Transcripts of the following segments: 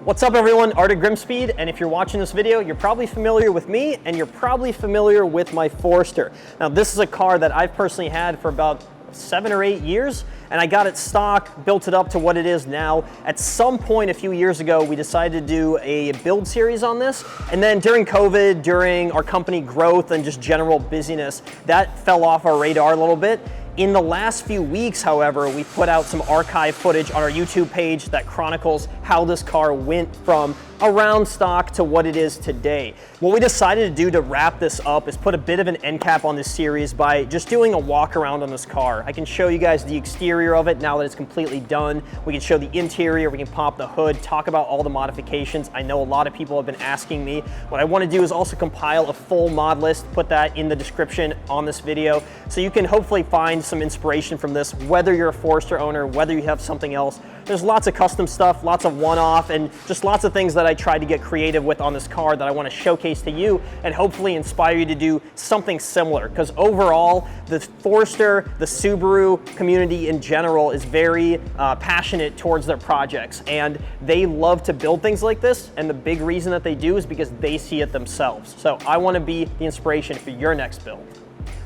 What's up everyone, Art of GrimmSpeed, and if you're watching this video, you're probably familiar with me and you're probably familiar with my Forester. Now this is a car that I've personally had for about 7 or 8 years, and I got it stock, built it up to what it is now. At some point a few years ago, we decided to do a build series on this, and then during COVID, during our company growth and just general busyness, that fell off our radar a little bit. In the last few weeks, however, we put out some archive footage on our YouTube page that chronicles how this car went from around stock to what it is today. What we decided to do to wrap this up is put a bit of an end cap on this series by just doing a walk around on this car. I can show you guys the exterior of it now that it's completely done. We can show the interior, we can pop the hood, talk about all the modifications. I know a lot of people have been asking me. What I want to do is also compile a full mod list, put that in the description on this video, so you can hopefully find some inspiration from this, whether you're a Forester owner, whether you have something else. There's lots of custom stuff, lots of one-off, and just lots of things that I tried to get creative with on this car that I want to showcase to you and hopefully inspire you to do something similar. Because overall, the Forester, the Subaru community in general is very passionate towards their projects, and they love to build things like this, and the big reason that they do is because they see it themselves. So I want to be the inspiration for your next build.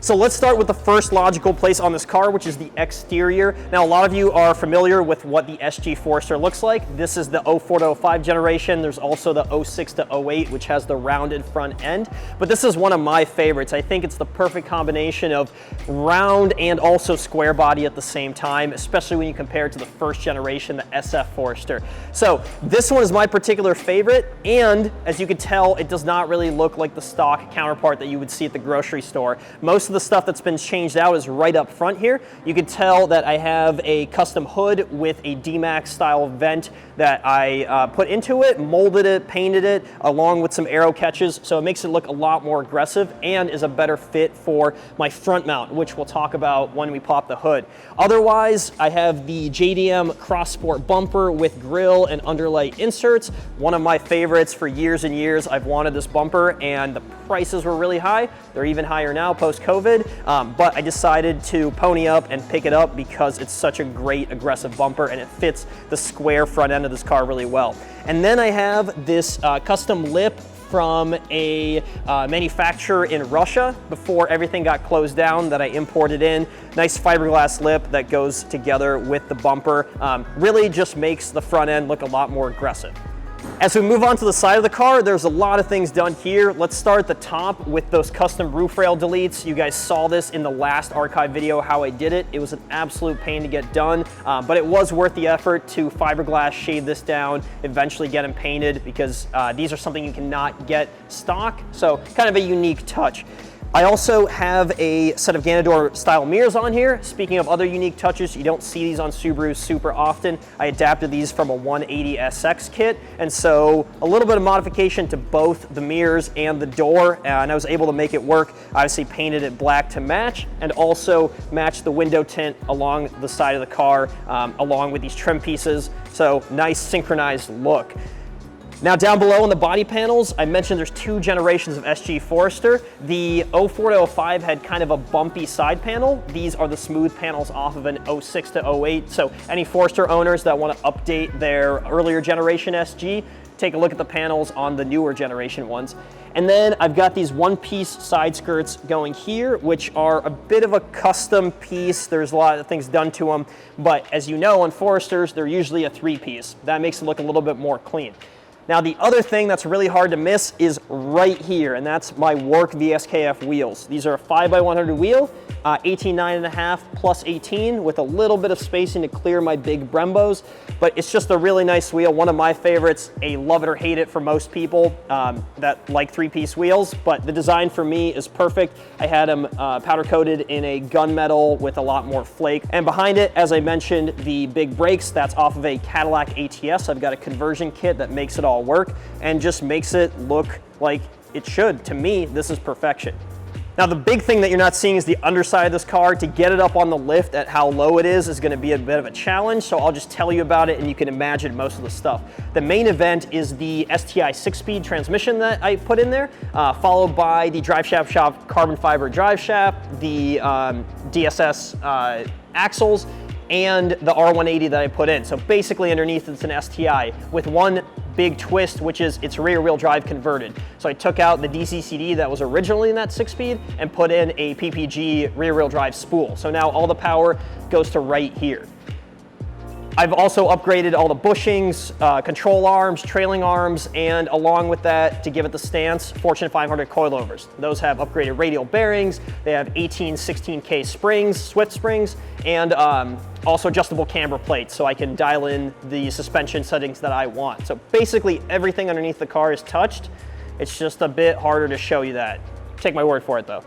So let's start with the first logical place on this car, which is the exterior. Now, a lot of you are familiar with what the SG Forester looks like. This is the 04 to 05 generation. There's also the 06 to 08, which has the rounded front end. But this is one of my favorites. I think it's the perfect combination of round and also square body at the same time, especially when you compare it to the first generation, the SF Forester. So this one is my particular favorite. And as you can tell, it does not really look like the stock counterpart that you would see at the grocery store. Most of the stuff that's been changed out is right up front here. You can tell that I have a custom hood with a D-Max style vent that I put into it, molded it, painted it, along with some arrow catches, so it makes it look a lot more aggressive and is a better fit for my front mount, which we'll talk about when we pop the hood. Otherwise, I have the JDM Cross Sport bumper with grille and underlight inserts. One of my favorites for years and years. I've wanted this bumper, and the prices were really high. They're even higher now post-COVID. But I decided to pony up and pick it up because it's such a great aggressive bumper and it fits the square front end of this car really well. And then I have this custom lip from a manufacturer in Russia before everything got closed down that I imported in. Nice fiberglass lip that goes together with the bumper. Really just makes the front end look a lot more aggressive. As we move on to the side of the car, there's a lot of things done here. Let's start at the top with those custom roof rail deletes. You guys saw this in the last archive video, how I did it. It was an absolute pain to get done, but it was worth the effort to fiberglass shade this down, eventually get them painted, because these are something you cannot get stock, so kind of a unique touch. I also have a set of Ganador style mirrors on here. Speaking of other unique touches, you don't see these on Subaru super often. I adapted these from a 180 SX kit, and so a little bit of modification to both the mirrors and the door, and I was able to make it work. Obviously painted it black to match, and also matched the window tint along the side of the car, along with these trim pieces, so nice synchronized look. Now down below on the body panels, I mentioned there's 2 generations of SG Forester. The 04 to 05 had kind of a bumpy side panel. These are the smooth panels off of an 06 to 08. So any Forester owners that want to update their earlier generation SG, take a look at the panels on the newer generation ones. And then I've got these one-piece side skirts going here, which are a bit of a custom piece. There's a lot of things done to them, but as you know, on Foresters, they're usually a 3-piece. That makes it look a little bit more clean. Now the other thing that's really hard to miss is right here, and that's my work VSKF wheels. These are a 5x100 wheel, 18.9.5 plus 18 with a little bit of spacing to clear my big Brembos, but it's just a really nice wheel, one of my favorites, a love it or hate it for most people that like 3-piece wheels, but the design for me is perfect. I had them powder coated in a gunmetal with a lot more flake, and behind it, as I mentioned, the big brakes, that's off of a Cadillac ATS. I've got a conversion kit that makes it all work and just makes it look like it should. To me, this is perfection. Now the big thing that you're not seeing is the underside of this car. To get it up on the lift at how low it is going to be a bit of a challenge, so I'll just tell you about it and you can imagine most of the stuff. The main event is the STI 6-speed transmission that I put in there, followed by the Drive Shaft Shop carbon fiber drive shaft, the DSS axles, and the R180 that I put in. So basically underneath it's an STI with one big twist, which is it's rear wheel drive converted. So I took out the DCCD that was originally in that 6-speed and put in a PPG rear wheel drive spool. So now all the power goes to right here. I've also upgraded all the bushings, control arms, trailing arms, and along with that, to give it the stance, Fortune 500 coilovers. Those have upgraded radial bearings, they have 18, 16K springs, Swift springs, and also adjustable camber plates, so I can dial in the suspension settings that I want. So basically everything underneath the car is touched. It's just a bit harder to show you that. Take my word for it though.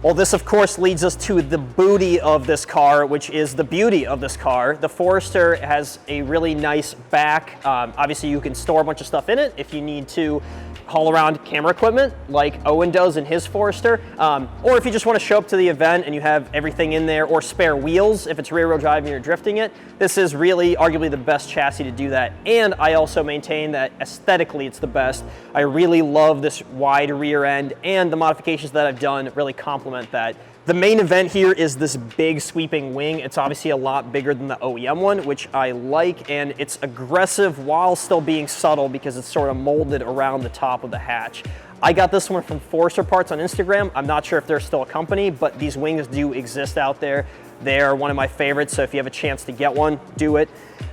Well, this of course leads us to the booty of this car, which is the beauty of this car. The Forester has a really nice back. Obviously you can store a bunch of stuff in it if you need to haul around camera equipment like Owen does in his Forester, or if you just want to show up to the event and you have everything in there, or spare wheels if it's rear wheel drive and you're drifting it. This is really arguably the best chassis to do that, and I also maintain that aesthetically it's the best. I really love this wide rear end, and the modifications that I've done really complement that. The main event here is this big sweeping wing. It's obviously a lot bigger than the OEM one, which I like, and it's aggressive while still being subtle because it's sort of molded around the top of the hatch. I got this one from Forester Parts on Instagram. I'm not sure if they're still a company, but these wings do exist out there. They're one of my favorites, so if you have a chance to get one, do it.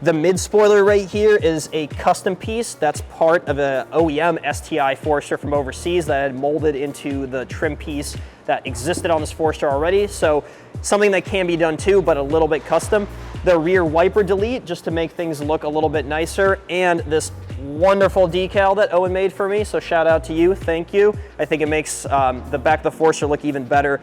The mid spoiler right here is a custom piece that's part of an OEM STI Forester from overseas that I had molded into the trim piece that existed on this Forester already. So something that can be done too, but a little bit custom. The rear wiper delete, just to make things look a little bit nicer, and this wonderful decal that Owen made for me, so shout out to you, thank you. I think it makes the back of the Forester look even better.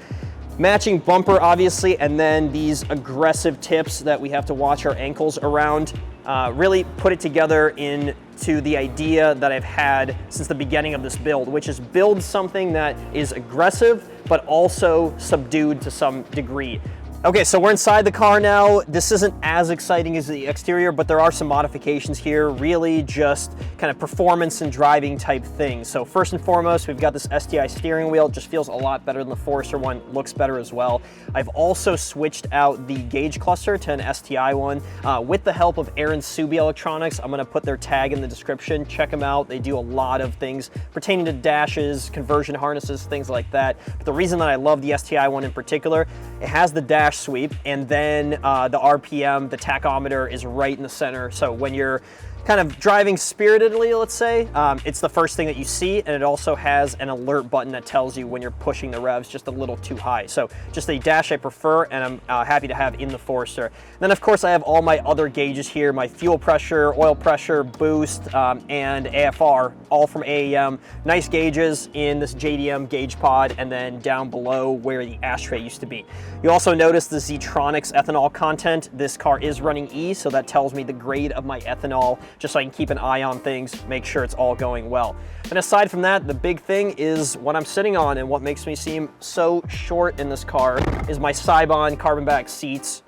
Matching bumper, obviously, and then these aggressive tips that we have to watch our ankles around. Really put it together into the idea that I've had since the beginning of this build, which is build something that is aggressive, but also subdued to some degree. Okay, so we're inside the car now. This isn't as exciting as the exterior, but there are some modifications here, really just kind of performance and driving type things. So first and foremost, we've got this STI steering wheel. It just feels a lot better than the Forester one, looks better as well. I've also switched out the gauge cluster to an STI one with the help of Aaron Subi Electronics. I'm gonna put their tag in the description. Check them out. They do a lot of things pertaining to dashes, conversion harnesses, things like that. But the reason that I love the STI one in particular, it has the dash sweep, and then the RPM, the tachometer is right in the center. So when you're kind of driving spiritedly, let's say, it's the first thing that you see, and it also has an alert button that tells you when you're pushing the revs just a little too high. So just a dash I prefer, and I'm happy to have in the Forester. Then of course I have all my other gauges here, my fuel pressure, oil pressure, boost, and AFR, all from AEM. Nice gauges in this JDM gauge pod, and then down below where the ashtray used to be. You also notice the Zetronics ethanol content. This car is running E, so that tells me the grade of my ethanol, just so I can keep an eye on things, make sure it's all going well. And aside from that, the big thing is what I'm sitting on, and what makes me seem so short in this car is my Cybon carbon back seats.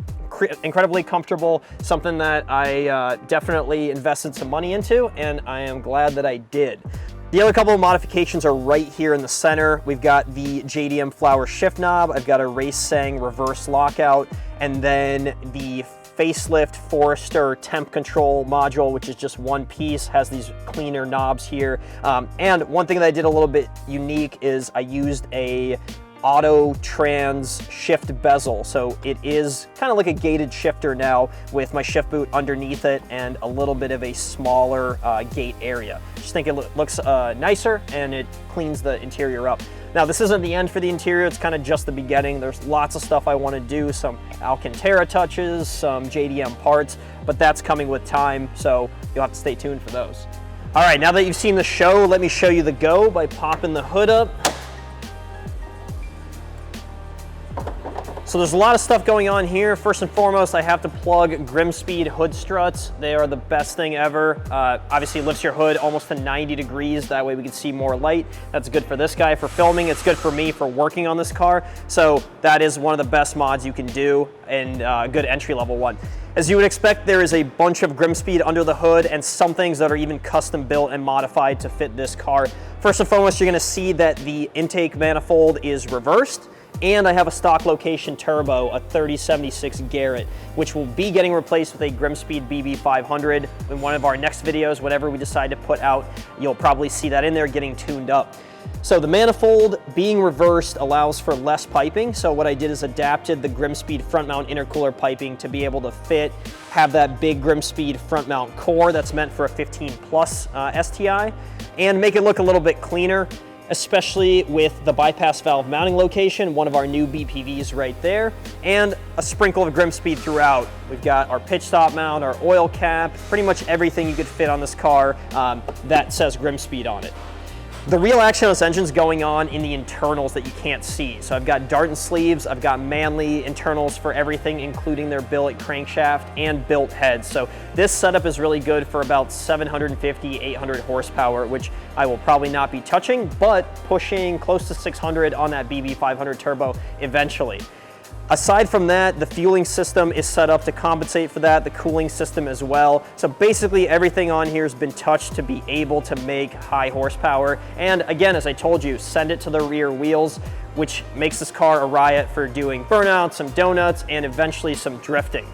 Incredibly comfortable, something that I definitely invested some money into, and I am glad that I did. The other couple of modifications are right here in the center. We've got the JDM flower shift knob, I've got a Race Sang reverse lockout, and then the facelift Forester temp control module, which is just one piece, has these cleaner knobs here. And one thing that I did a little bit unique is I used a auto trans shift bezel. So it is kind of like a gated shifter now with my shift boot underneath it and a little bit of a smaller gate area. Just think it looks nicer, and it cleans the interior up. Now this isn't the end for the interior, it's kind of just the beginning. There's lots of stuff I want to do, some Alcantara touches, some JDM parts, but that's coming with time, so you'll have to stay tuned for those. All right, now that you've seen the show, let me show you the go by popping the hood up. So there's a lot of stuff going on here. First and foremost, I have to plug GrimmSpeed hood struts. They are the best thing ever. Obviously it lifts your hood almost to 90 degrees. That way we can see more light. That's good for this guy for filming. It's good for me for working on this car. So that is one of the best mods you can do, and a good entry-level one. As you would expect, there is a bunch of GrimmSpeed under the hood, and some things that are even custom built and modified to fit this car. First and foremost, you're gonna see that the intake manifold is reversed, And I have a stock location turbo, a 3076 Garrett, which will be getting replaced with a GrimmSpeed BB500 in one of our next videos. Whatever we decide to put out, you'll probably see that in there getting tuned up. So the manifold being reversed allows for less piping. So what I did is adapted the GrimmSpeed front mount intercooler piping to be able to have that big GrimmSpeed front mount core that's meant for a 15 plus STI, and make it look a little bit cleaner, especially with the bypass valve mounting location, one of our new BPVs right there, and a sprinkle of GrimmSpeed throughout. We've got our pitch stop mount, our oil cap, pretty much everything you could fit on this car that says GrimmSpeed on it. The real action on this engine's going on in the internals that you can't see. So I've got Darton sleeves, I've got Manley internals for everything, including their billet crankshaft and built heads. So this setup is really good for about 750, 800 horsepower, which I will probably not be touching, but pushing close to 600 on that BB500 turbo eventually. Aside from that, the fueling system is set up to compensate for that, the cooling system as well. So basically everything on here has been touched to be able to make high horsepower. And again, as I told you, send it to the rear wheels, which makes this car a riot for doing burnouts, some donuts, and eventually some drifting.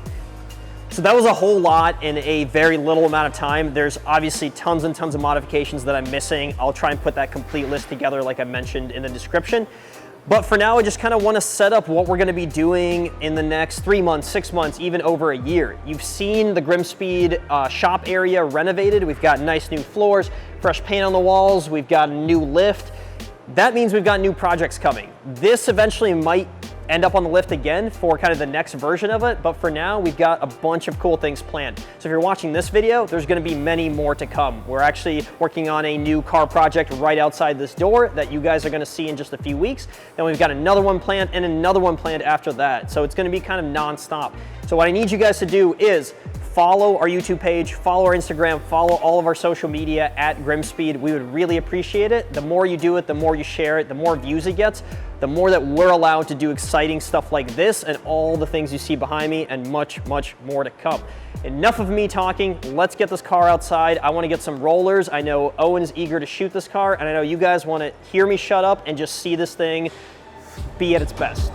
So that was a whole lot in a very little amount of time. There's obviously tons and tons of modifications that I'm missing. I'll try and put that complete list together like I mentioned in the description. But for now, I just kind of want to set up what we're going to be doing in the next 3 months, 6 months, even over a year. You've seen the GrimmSpeed shop area renovated. We've got nice new floors, fresh paint on the walls. We've got a new lift. That means we've got new projects coming. This eventually might end up on the lift again for kind of the next version of it, but for now we've got a bunch of cool things planned. So if you're watching this video, there's going to be many more to come. We're actually working on a new car project right outside this door that you guys are going to see in just a few weeks. Then we've got another one planned and another one planned after that. So it's going to be kind of non-stop. So what I need you guys to do is follow our YouTube page, follow our Instagram, follow all of our social media at GrimmSpeed. We would really appreciate it. The more you do it, the more you share it, the more views it gets, the more that we're allowed to do exciting stuff like this and all the things you see behind me and much, much more to come. Enough of me talking. Let's get this car outside. I want to get some rollers. I know Owen's eager to shoot this car, and I know you guys want to hear me shut up and just see this thing be at its best.